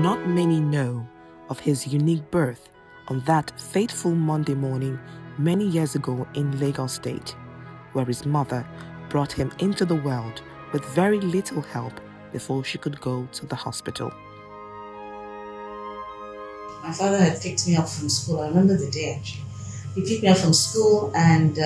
Not many know of his unique birth on that fateful Monday morning many years ago in Lagos State, where his mother brought him into the world with very little help before she could go to the hospital. My father had picked me up from school. I remember the day actually. He picked me up from school and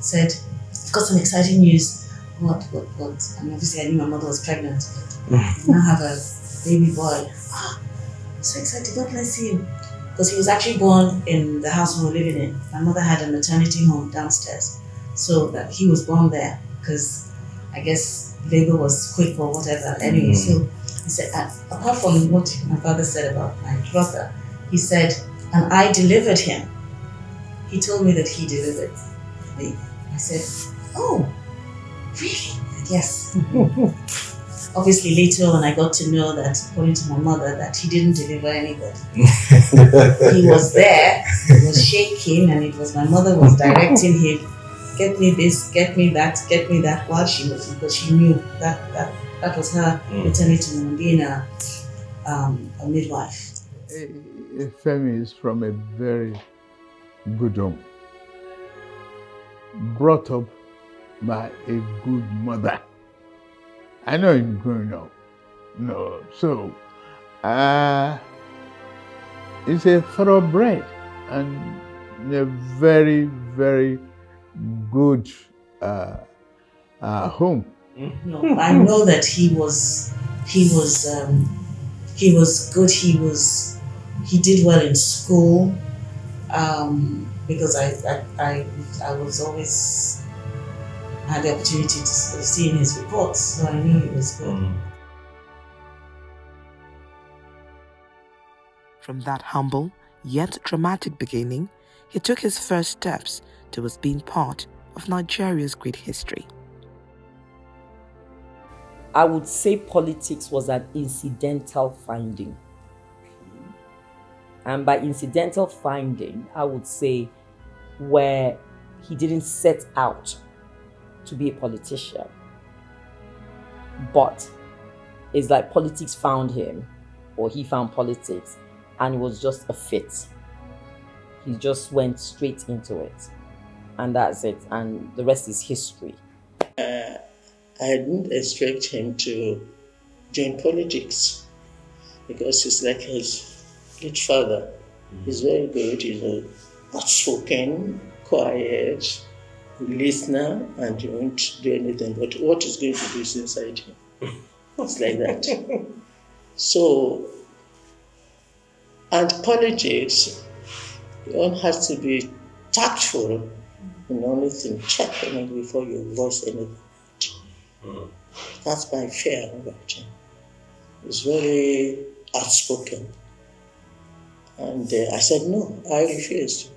said, "I've got some exciting news." What? I mean, obviously I knew my mother was pregnant, but I now have a baby boy. I'm so excited, God bless him. Because he was actually born in the house we were living in. My mother had a maternity home downstairs. So that he was born there because I guess labor was quick or whatever. Anyway, so he said, apart from what my father said about my brother, he said, and I delivered him. He told me that he delivered me. I said, oh, really? Yes. Obviously, later on, I got to know that, according to my mother, that he didn't deliver anybody. He was there, he was shaking, and it was my mother was directing him, get me this, get me that, while she was, because she knew that was her maternity and being a midwife. Femi is from a very good home, brought up by a good mother. I know him growing up. No, so it's a thoroughbred and a very, very good home. No, I know that he was good. He did well in school because I was always had the opportunity to see in his reports, so I knew he was good. From that humble yet dramatic beginning, he took his first steps towards being part of Nigeria's great history. I would say politics was an incidental finding. And by incidental finding, I would say where he didn't set out to be a politician. But it's like politics found him, or he found politics, and it was just a fit. He just went straight into it. And that's it. And the rest is history. I didn't expect him to join politics because he's like his late father. He's very good, outspoken, quiet, listener, and he won't do anything but what is going to do is inside him. It's like that. So, and politics, one has to be tactful in anything, check anything before you voice anything. That's my fear about him. He's very outspoken. And I said, no, I refused.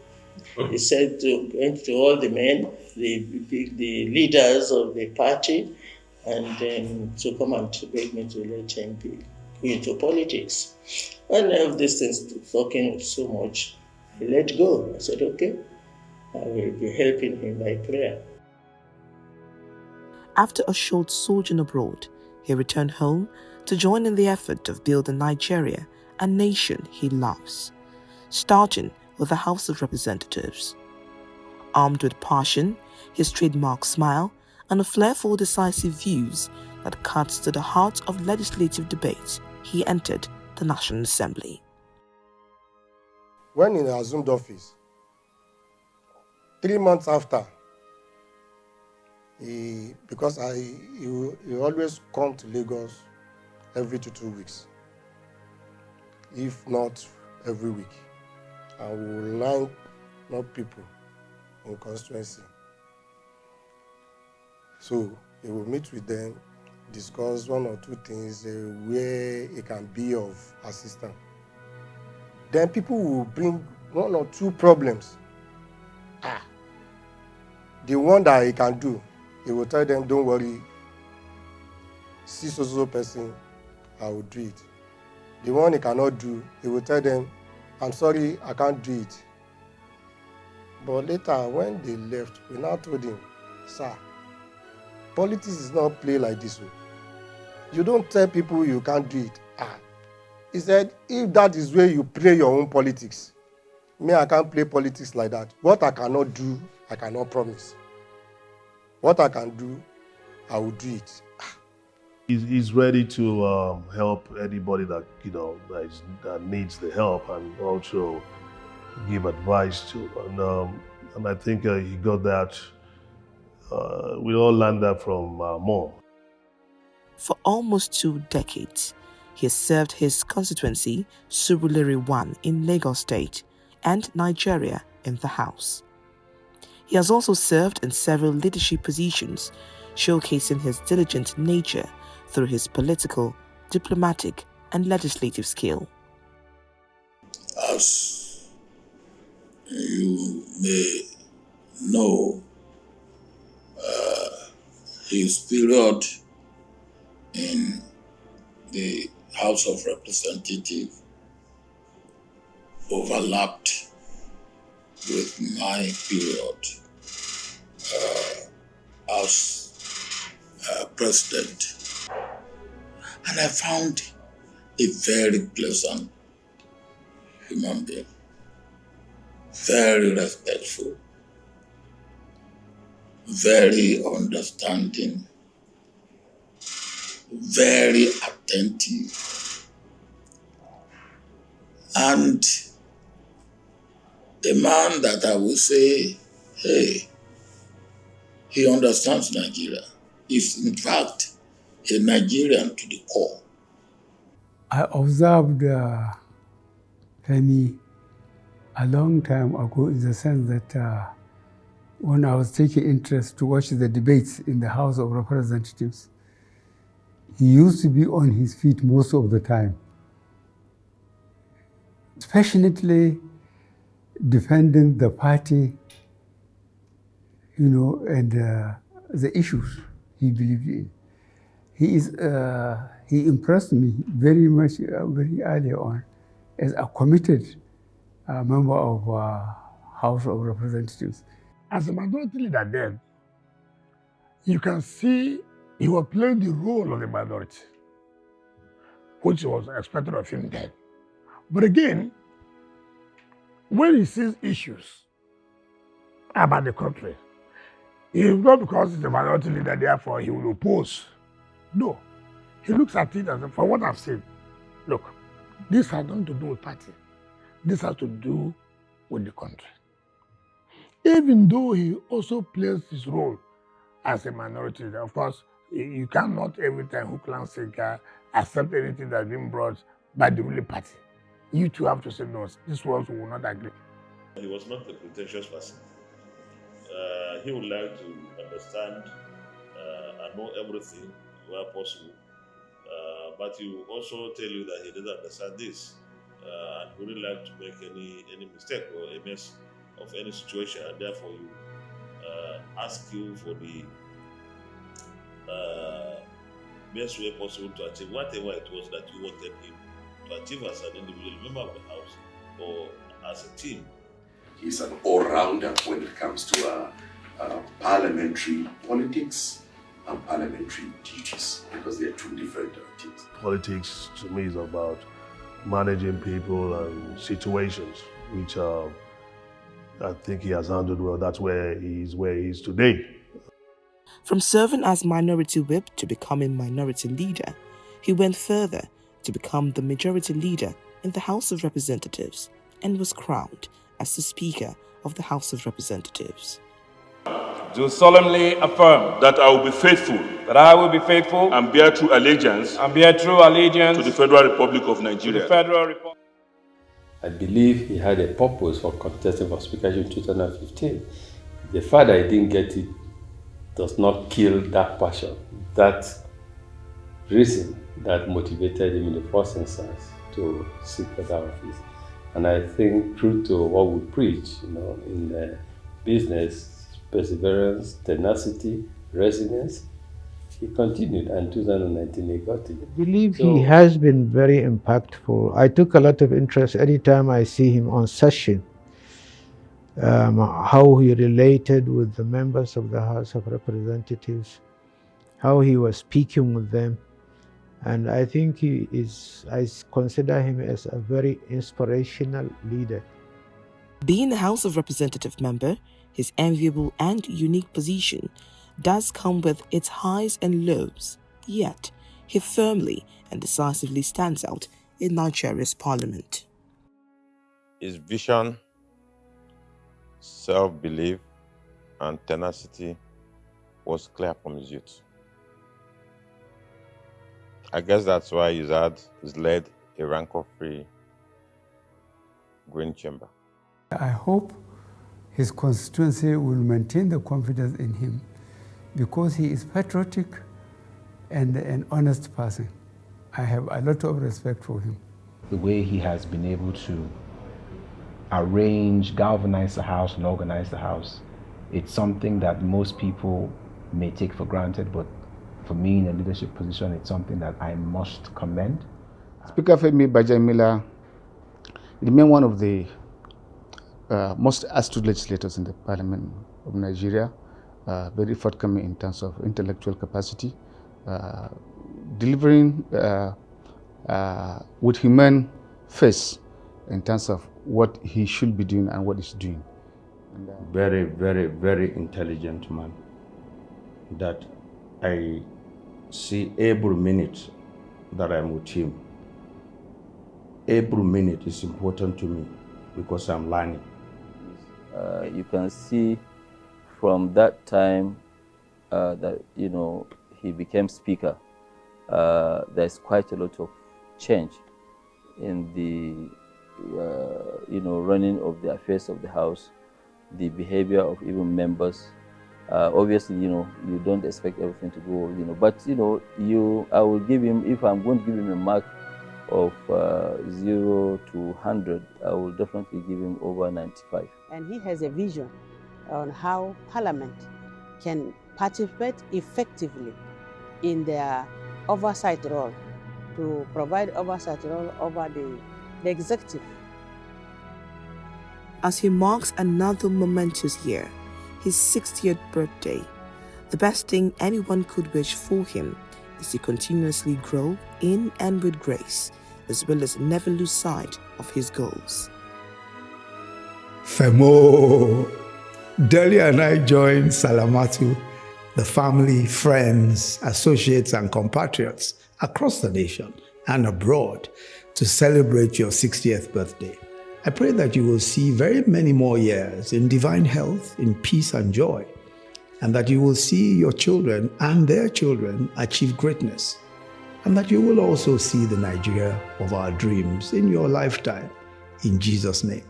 He said went to all the men, the leaders of the party, and then to come and to beg me to let him go into politics. And of these things talking so much, he let go. I said, okay, I will be helping him by prayer. After a short sojourn abroad, he returned home to join in the effort of building Nigeria, a nation he loves, starting with the House of Representatives. Armed with passion, his trademark smile, and a flair for decisive views that cuts to the heart of legislative debate, he entered the National Assembly. When in the assumed office, 3 months after, he always come to Lagos every 2 weeks, if not every week, and we will line up people in constituency. So he will meet with them, discuss 1 or 2 things where he can be of assistance. Then people will bring 1 or 2 problems. The one that he can do, he will tell them, don't worry, see so person, I will do it. The one he cannot do, he will tell them, I'm sorry, I can't do it. But later, when they left, we now told him, sir, politics is not play like this. You don't tell people you can't do it. He said, if that is where you play your own politics, me, I can't play politics like that. What I cannot do, I cannot promise. What I can do, I will do it. He's ready to help anybody that that needs the help, and also give advice to. And I think he got that. We all learned that from mom. For almost 2 decades, he has served his constituency, Surulere 1 in Lagos State, and Nigeria in the House. He has also served in several leadership positions, showcasing his diligent nature through his political, diplomatic, and legislative skill. As you may know, his period in the House of Representatives overlapped with my period as president. And I found a very pleasant human being, very respectful, very understanding, very attentive, and a man that I would say, hey, he understands Nigeria. He's in fact a Nigerian to the core. I observed Femi a long time ago in the sense that when I was taking interest to watch the debates in the House of Representatives, he used to be on his feet most of the time, passionately defending the party, and the issues he believed in. He impressed me very much, very early on, as a committed member of House of Representatives. As a minority leader then, you can see he was playing the role of the minority, which was expected of him then. But again, when he sees issues about the country, it's not because he's a minority leader, therefore he will oppose. No. He looks at it as, for what I've said, look, this has nothing to do with party. This has to do with the country. Even though he also plays his role as a minority leader, of course, you cannot every time hook, line, sinker, accept anything that's been brought by the ruling party. You too have to say, no, this ones will not agree. He was not a pretentious person. He would like to understand and know everything where possible. But he will also tell you that he doesn't understand this and wouldn't like to make any mistake or a mess of any situation, and therefore you ask you for the best way possible to achieve whatever it was that you wanted him to achieve as an individual member of the House or as a team. He's an all-rounder when it comes to parliamentary politics and parliamentary duties, because they are two different things. Politics to me is about managing people and situations, which I think he has handled well. That's where he is today. From serving as minority whip to becoming minority leader, he went further to become the majority leader in the House of Representatives and was crowned as the Speaker of the House of Representatives. Do solemnly affirm That I will be faithful that I will be faithful and bear true allegiance and bear true allegiance to the Federal Republic of to Nigeria. the Federal Republic. I believe he had a purpose for contesting for speakership in 2015. The fact that he didn't get it does not kill that passion, that reason that motivated him in the first instance to seek for that office. And I think true to what we preach, in business, perseverance, tenacity, resilience, he continued, and 2019 he got it. I believe he has been very impactful. I took a lot of interest anytime I see him on session, how he related with the members of the House of Representatives, how he was speaking with them, And I think I consider him as a very inspirational leader. Being a House of Representative member, his enviable and unique position does come with its highs and lows, yet he firmly and decisively stands out in Nigeria's parliament. His vision, self-belief, and tenacity was clear from his youth. I guess that's why he's led a rancor-free Green Chamber. I hope his constituency will maintain the confidence in him because he is patriotic and an honest person. I have a lot of respect for him. The way he has been able to arrange, galvanize the House and organize the House, it's something that most people may take for granted, but for me in a leadership position, it's something that I must commend. Speaker Femi Gbajabiamila remains one of the most astute legislators in the Parliament of Nigeria, very forthcoming in terms of intellectual capacity, delivering with human face in terms of what he should be doing and what he's doing. And, very, very, very intelligent man that I see every minute that I'm with him. Every minute is important to me because I'm learning. You can see from that time that he became speaker. There's quite a lot of change in the running of the affairs of the House, the behavior of even members. Obviously, you don't expect everything to go, but I will give him, if I'm going to give him a mark of 0 to 100, I will definitely give him over 95. And he has a vision on how Parliament can participate effectively in their oversight role, to provide oversight role over the executive. As he marks another momentous year, his 60th birthday, the best thing anyone could wish for him is to continuously grow in and with grace, as well as never lose sight of his goals. Femo, Delia and I joined Salamatu, the family, friends, associates, and compatriots across the nation and abroad to celebrate your 60th birthday. I pray that you will see very many more years in divine health, in peace and joy, and that you will see your children and their children achieve greatness, and that you will also see the Nigeria of our dreams in your lifetime. In Jesus' name.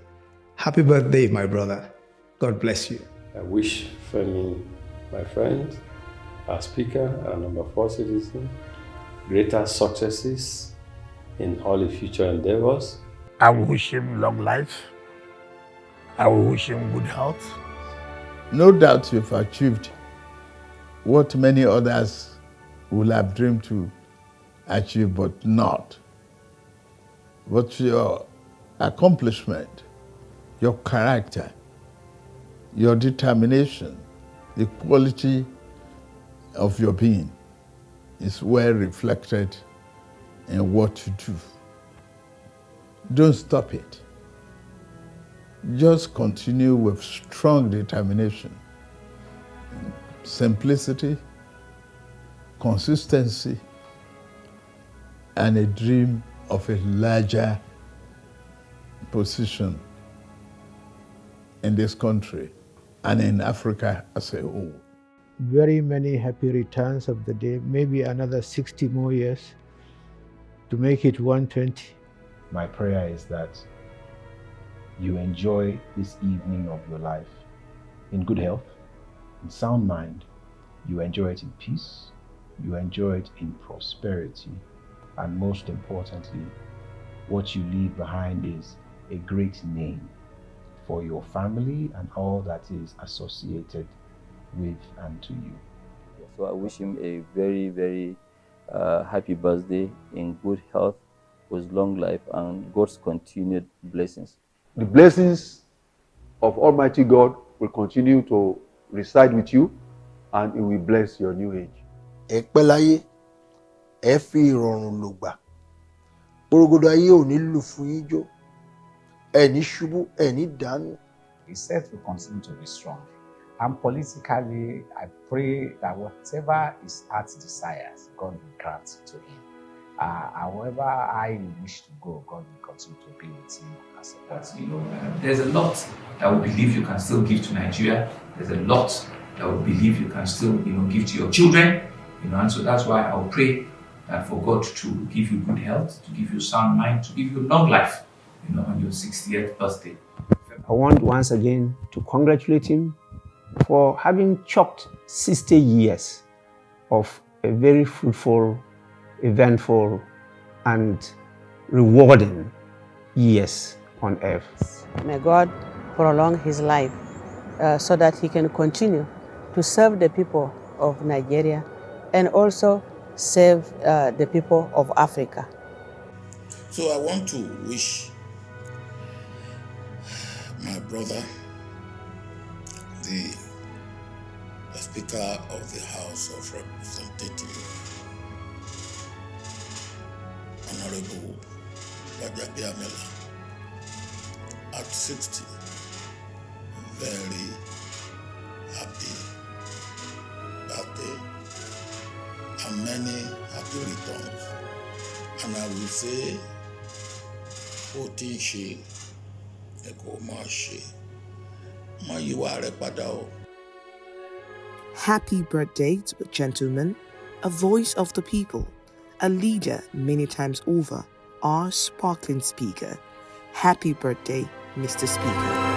Happy birthday, my brother. God bless you. I wish Femi, my friend, our speaker, our number 4 citizen, greater successes in all his future endeavors. I wish him long life. I wish him good health. No doubt you've achieved what many others will have dreamed to achieve, but not. But your accomplishment, your character, your determination, the quality of your being is well reflected in what you do. Don't stop it. Just continue with strong determination, simplicity, consistency, and a dream of a larger position in this country and in Africa as a whole. Very many happy returns of the day, maybe another 60 more years to make it 120. My prayer is that you enjoy this evening of your life in good health, in sound mind. You enjoy it in peace, you enjoy it in prosperity, and most importantly, what you leave behind is a great name for your family and all that is associated with and to you. So I wish him a very, very happy birthday in good health, with long life and God's continued blessings. The blessings of Almighty God will continue to reside with you, and it will bless your new age. Ẹ pẹ́ láyé, ẹ fi ìrọ̀rùn lògbà. Porogodo ayé ò ní lù fún yín jó. Ẹ ní ṣubú, ẹ ní dànù. He said to continue to be strong. And politically, I pray that whatever his heart desires, God will grant to him. However I wish to go, God will continue to be with him and support him. There's a lot that we believe you can still give to Nigeria. There's a lot that we believe you can still, give to your children. And so that's why I will pray that for God to give you good health, to give you sound mind, to give you long life, on your 60th birthday. I want once again to congratulate him for having chalked 60 years of a very fruitful, eventful, and rewarding years on earth. May God prolong his life so that he can continue to serve the people of Nigeria and also serve the people of Africa. So I want to wish my brother, the Speaker of the House of Representatives, Honorable Gbajabiamila, at 60, very happy birthday and many happy returns. And I will say, Otinshi, Eko Mashi, Mayiware Padao. Happy birthday to a gentleman, a voice of the people, a leader many times over, our sparkling speaker. Happy birthday, Mr. Speaker.